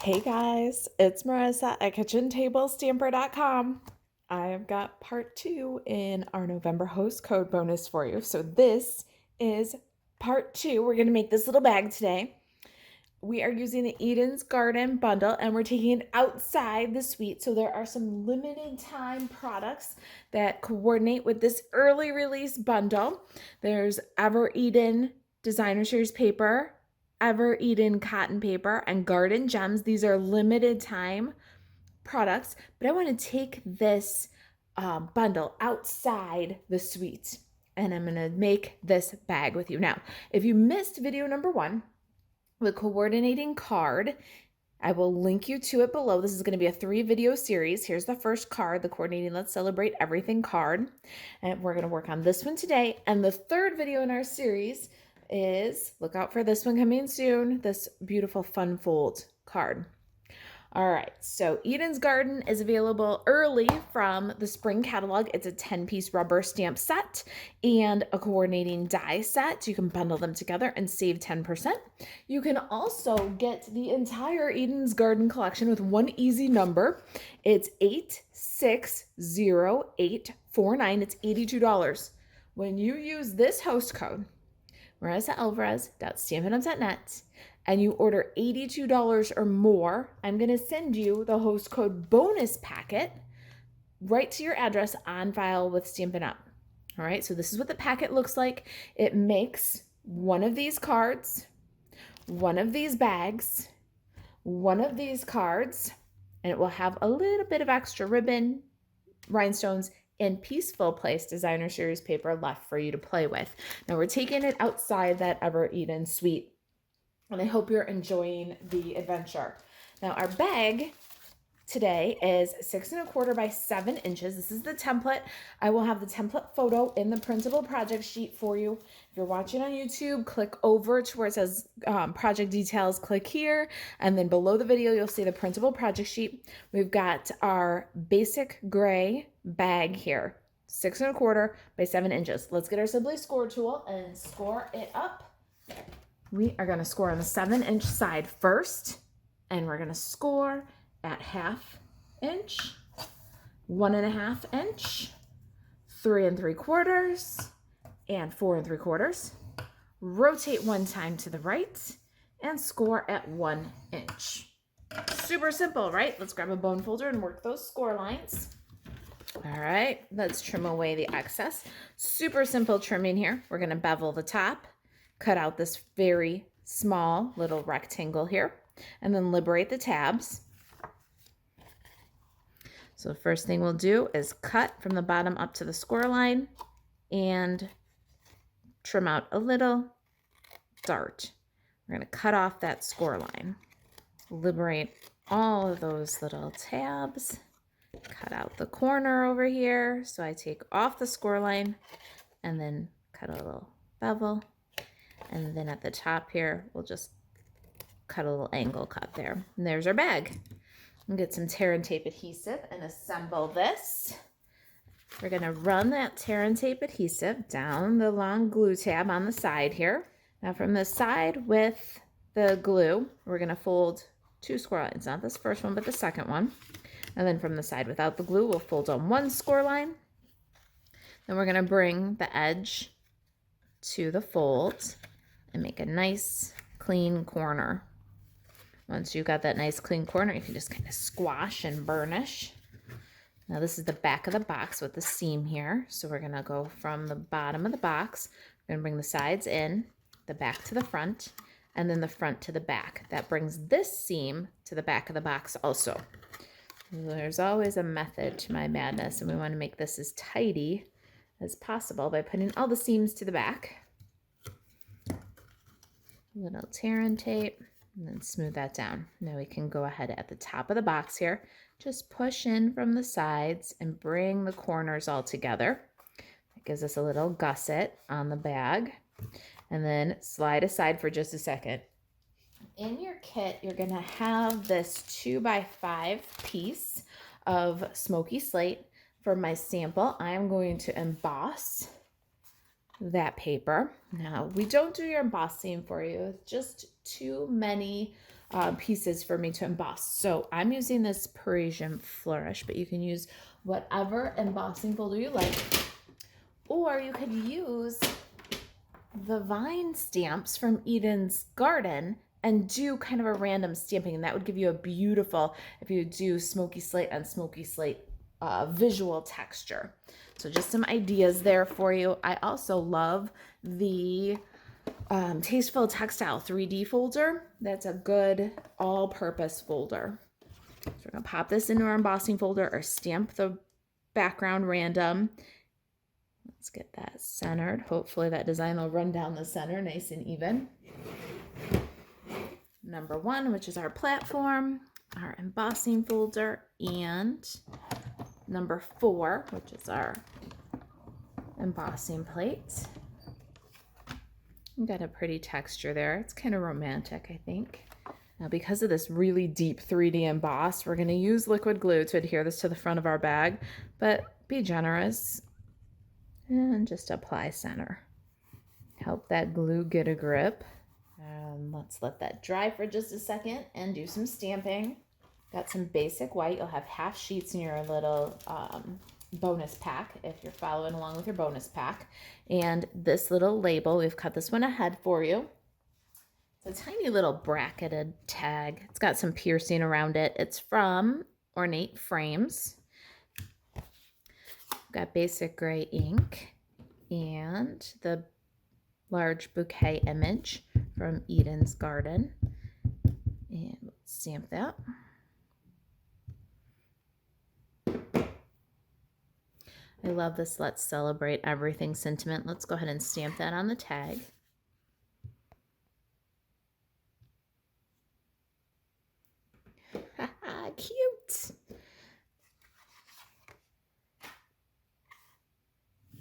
Hey guys, it's Marissa at kitchentablestamper.com. I have got part 2 in our November host code bonus for you. So this is part 2. We're going to make this little bag today. We are using the Eden's Garden bundle and we're taking it outside the suite. So there are some limited time products that coordinate with this early release bundle. There's Ever Eden Designer Series paper, Ever Eden cotton paper, and Garden Gems. These are limited time products, but I want to take this bundle outside the suite and I'm going to make this bag with you. Now, if you missed video number 1, the coordinating card, I will link you to it below. This is going to be a 3-video series. Here's the first card, the coordinating Let's Celebrate Everything card. And we're going to work on this one today. And the third video in our series is, look out for this one coming soon, this beautiful fun fold card. All right, so Eden's Garden is available early from the spring catalog. It's a 10-piece rubber stamp set and a coordinating die set. You can bundle them together and save 10%. You can also get the entire Eden's Garden collection with one easy number. It's 860849. It's $82. When you use this host code, MarisaAlvarez.stampinup.net, and you order $82 or more, I'm going to send you the host code bonus packet right to your address on file with Stampin' Up. All right, so this is what the packet looks like. It makes one of these cards, one of these bags, one of these cards, and it will have a little bit of extra ribbon, rhinestones, and Peaceful Place Designer Series paper left for you to play with. Now we're taking it outside that Ever Eden suite, and I hope you're enjoying the adventure. Now our bag today is 6 1/4 by 7 inches. This is the template. I will have the template photo in the printable project sheet for you. If you're watching on YouTube, click over to where it says project details, click here, and then below the video, you'll see the printable project sheet. We've got our basic gray bag here, 6 1/4 by 7 inches. Let's get our Simply Score tool and score it up. We are going to score on the 7-inch side first, and we're going to score at 1/2 inch, 1.5 inch, 3 3/4, and 4 3/4. Rotate one time to the right and score at 1 inch. Super simple, right? Let's grab a bone folder and work those score lines. All right, let's trim away the excess. Super simple trimming here. We're going to bevel the top, cut out this very small little rectangle here, and then liberate the tabs. So the first thing we'll do is cut from the bottom up to the score line and trim out a little dart. We're going to cut off that score line. Liberate all of those little tabs. Cut out the corner over here. So I take off the score line and then cut a little bevel. And then at the top here, we'll just cut a little angle cut there. And there's our bag. We'll get some tear and tape adhesive and assemble this. We're going to run that tear and tape adhesive down the long glue tab on the side here. Now from the side with the glue, we're going to fold 2 score lines, not this first one, but the second one. And then from the side without the glue, we'll fold on 1 score line. Then we're going to bring the edge to the fold and make a nice clean corner. Once you've got that nice clean corner, you can just kind of squash and burnish. Now this is the back of the box with the seam here. So we're gonna go from the bottom of the box. We're gonna bring the sides in, the back to the front, and then the front to the back. That brings this seam to the back of the box also. There's always a method to my madness, and we want to make this as tidy as possible by putting all the seams to the back. Little tear and tape, and then smooth that down. Now we can go ahead at the top of the box here, just push in from the sides and bring the corners all together. It gives us a little gusset on the bag, and then slide aside for just a second. In your kit, you're gonna have this 2x5 piece of smoky slate. For my sample, I'm going to emboss that paper. Now, we don't do your embossing for you. It's just too many pieces for me to emboss. So I'm using this Parisian Flourish, but you can use whatever embossing folder you like, or you could use the vine stamps from Eden's Garden and do kind of a random stamping, and that would give you a beautiful, if you do smoky slate on smoky slate, visual texture. So just some ideas there for you. I also love the Tasteful Textile 3D folder. That's a good all-purpose folder. So we're gonna pop this into our embossing folder or stamp the background random. Let's get that centered. Hopefully that design will run down the center nice and even. Number 1, which is our platform, our embossing folder, and number 4, which is our embossing plate. We've got a pretty texture there. It's kind of romantic, I think. Now, because of this really deep 3D emboss, we're going to use liquid glue to adhere this to the front of our bag, but be generous and just apply center. Help that glue get a grip. Let's let that dry for just a second and do some stamping. Got some basic white. You'll have half sheets in your little bonus pack if you're following along with your bonus pack. And this little label, we've cut this one ahead for you. It's a tiny little bracketed tag. It's got some piercing around it. It's from Ornate Frames. Got basic gray ink and the large bouquet image from Eden's Garden. And let's stamp that. I love this Let's Celebrate Everything sentiment. Let's go ahead and stamp that on the tag. Cute.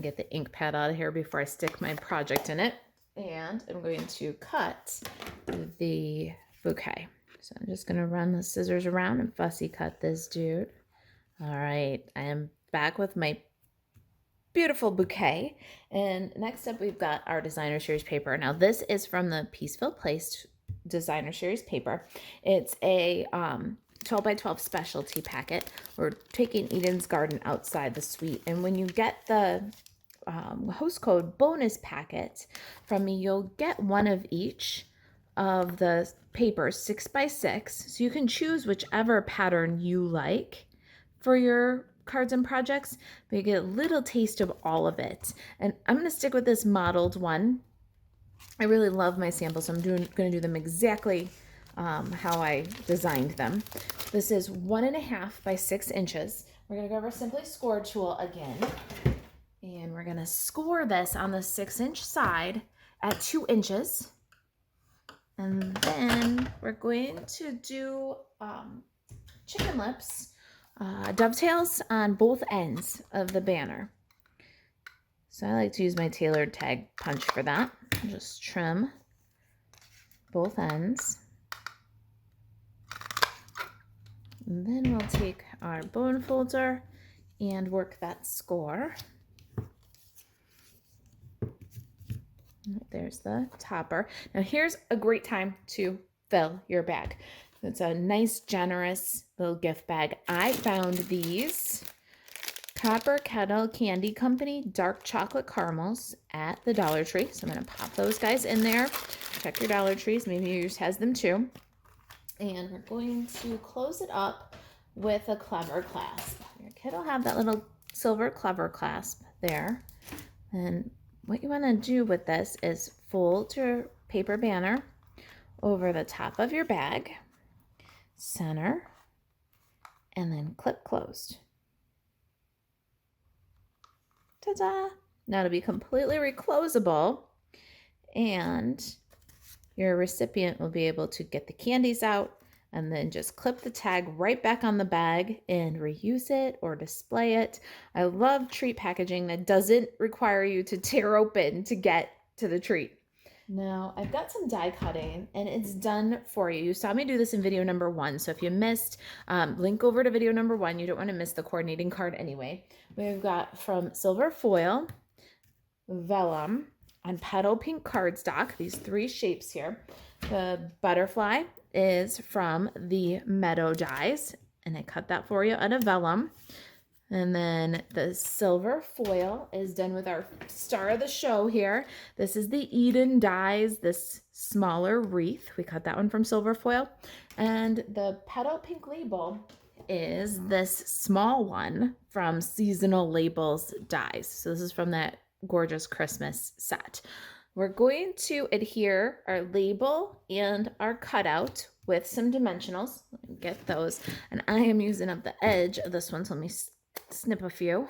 Get the ink pad out of here before I stick my project in it. And I'm going to cut the bouquet. So I'm just going to run the scissors around and fussy cut this dude. All right, I am back with my beautiful bouquet. And next up, we've got our Designer Series paper. Now, this is from the Peaceful Place Designer Series paper. It's a 12 by 12 specialty packet. We're taking Eden's Garden outside the suite. And when you get the host code bonus packet from me, you'll get one of each of the papers 6 by 6. So you can choose whichever pattern you like for your cards and projects, but you get a little taste of all of it. And I'm going to stick with this modeled one. I really love my samples, so I'm going to do them exactly how I designed them. This is 1.5 by 6 inches. We're going to go over Simply Score tool again, and we're going to score this on the 6-inch side at 2 inches. And then we're going to do chicken lips, dovetails on both ends of the banner. So I like to use my tailored tag punch for that. Just trim both ends. And then we'll take our bone folder and work that score. There's the topper. Now here's a great time to fill your bag. It's a nice, generous little gift bag. I found these Copper Kettle Candy Company dark chocolate caramels at the Dollar Tree. So I'm going to pop those guys in there. Check your Dollar Trees. Maybe yours has them too. And we're going to close it up with a clever clasp. Your kid will have that little silver clever clasp there. And what you want to do with this is fold your paper banner over the top of your bag, center, and then clip closed. Ta-da! Now it'll be completely reclosable, and your recipient will be able to get the candies out and then just clip the tag right back on the bag and reuse it or display it. I love treat packaging that doesn't require you to tear open to get to the treat. Now, I've got some die cutting and it's done for you. You saw me do this in video number 1. So if you missed, link over to video number 1. You don't want to miss the coordinating card anyway. We've got from silver foil, vellum, and petal pink cardstock, these 3 shapes here. The butterfly is from the Meadow dies, and I cut that for you out of vellum. And then the silver foil is done with our star of the show here. This is the Eden dies, this smaller wreath. We cut that one from silver foil. And the petal pink label is this small one from Seasonal Labels dies. So this is from that gorgeous Christmas set. We're going to adhere our label and our cutout with some dimensionals. Let me get those. And I am using up the edge of this one, so let me snip a few.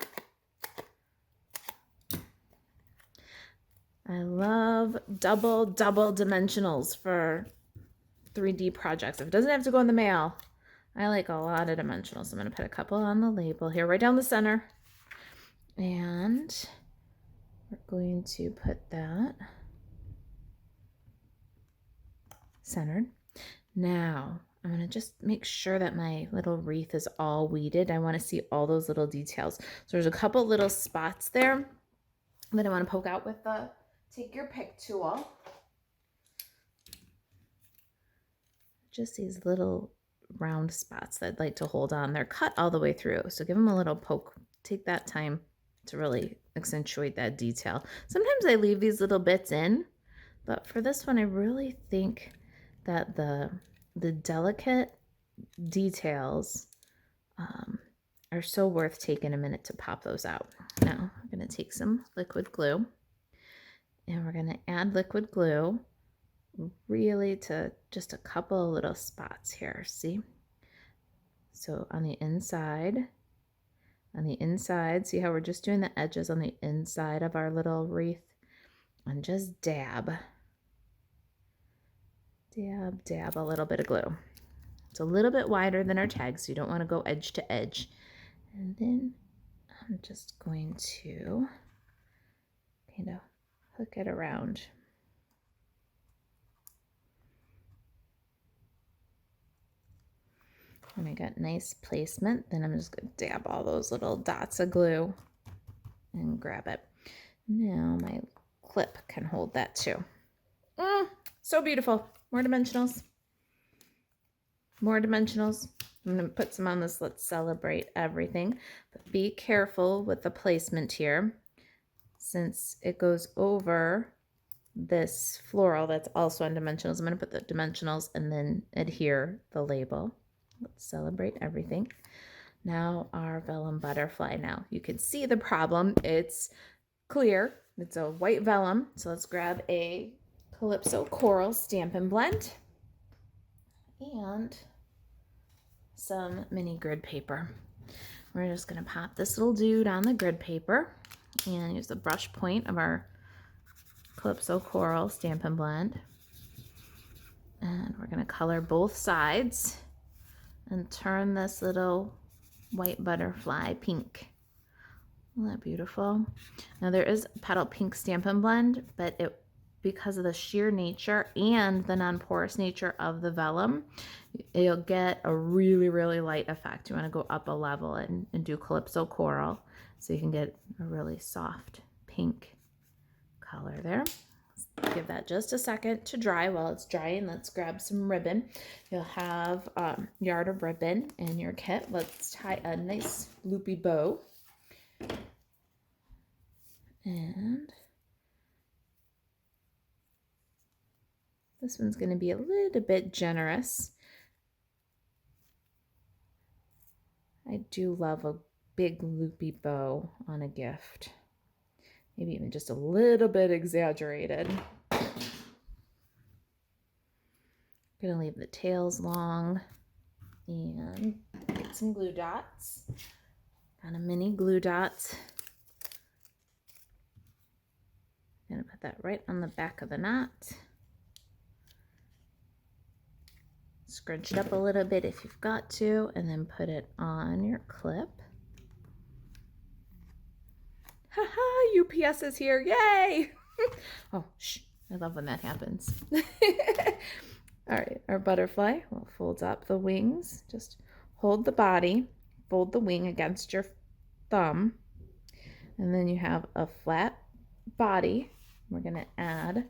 I love double dimensionals for 3D projects. If it doesn't have to go in the mail, I like a lot of dimensionals. I'm going to put a couple on the label here, right down the center. And we're going to put that centered. Now, I'm going to just make sure that my little wreath is all weeded. I want to see all those little details. So there's a couple little spots there that I want to poke out with the take your pick tool. Just these little round spots that I'd like to hold on. They're cut all the way through, so give them a little poke. Take that time to really accentuate that detail. Sometimes I leave these little bits in, but for this one I really think that the delicate details are so worth taking a minute to pop those out. Now I'm going to take some liquid glue, and we're going to add liquid glue really to just a couple of little spots here. See? So on the inside, see how we're just doing the edges on the inside of our little wreath, and just dab a little bit of glue. It's a little bit wider than our tag, so you don't want to go edge to edge. And then I'm just going to kind of hook it around. And I got nice placement. Then I'm just going to dab all those little dots of glue and grab it. Now my clip can hold that too. So beautiful. More dimensionals. More dimensionals. I'm going to put some on this Let's Celebrate Everything. But be careful with the placement here, since it goes over this floral that's also on dimensionals. I'm going to put the dimensionals and then adhere the label. Let's Celebrate Everything. Now our vellum butterfly. Now you can see the problem. It's clear. It's a white vellum. So let's grab a Calypso Coral Stampin' Blend and some mini grid paper. We're just going to pop this little dude on the grid paper and use the brush point of our Calypso Coral Stampin' Blend. And we're going to color both sides and turn this little white butterfly pink. Isn't that beautiful? Now there is petal pink Stampin' Blend, but because of the sheer nature and the non-porous nature of the vellum, you'll get a really, really light effect. You want to go up a level and do Calypso Coral so you can get a really soft pink color there. Let's give that just a second to dry. While it's drying, let's grab some ribbon. You'll have a yard of ribbon in your kit. Let's tie a nice loopy bow. And this one's going to be a little bit generous. I do love a big loopy bow on a gift. Maybe even just a little bit exaggerated. I'm going to leave the tails long and get some glue dots. Got a mini glue dots. I'm going to put that right on the back of the knot. Scrunch it up a little bit if you've got to, and then put it on your clip. Haha, UPS is here, yay! Oh, shh, I love when that happens. All right, our butterfly will fold up the wings. Just hold the body, fold the wing against your thumb, and then you have a flat body. We're gonna add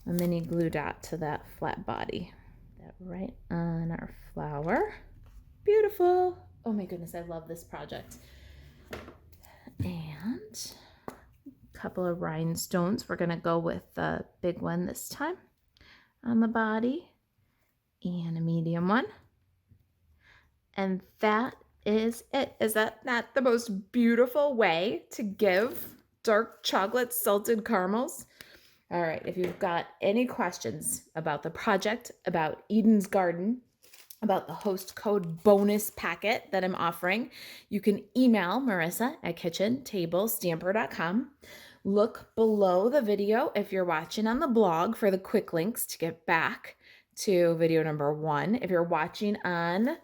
a mini glue dot to that flat body. that right on our flower. Beautiful. Oh my goodness, I love this project. And a couple of rhinestones. We're gonna go with the big one this time on the body and a medium one. And that is it. Is that not the most beautiful way to give dark chocolate salted caramels? All right, if you've got any questions about the project, about Eden's Garden, about the host code bonus packet that I'm offering, you can email Marisa at kitchentablestamper.com. Look below the video if you're watching on the blog for the quick links to get back to video number 1. If you're watching on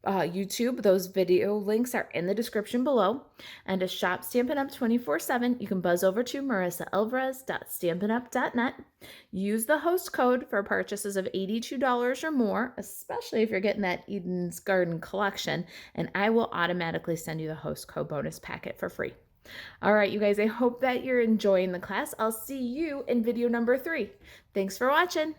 YouTube, those video links are in the description below. And to shop Stampin' Up 24/7, you can buzz over to marisaalvarez.stampinup.net. Use the host code for purchases of $82 or more, especially if you're getting that Eden's Garden collection, and I will automatically send you the host code bonus packet for free. All right, you guys, I hope that you're enjoying the class. I'll see you in video number 3. Thanks for watching.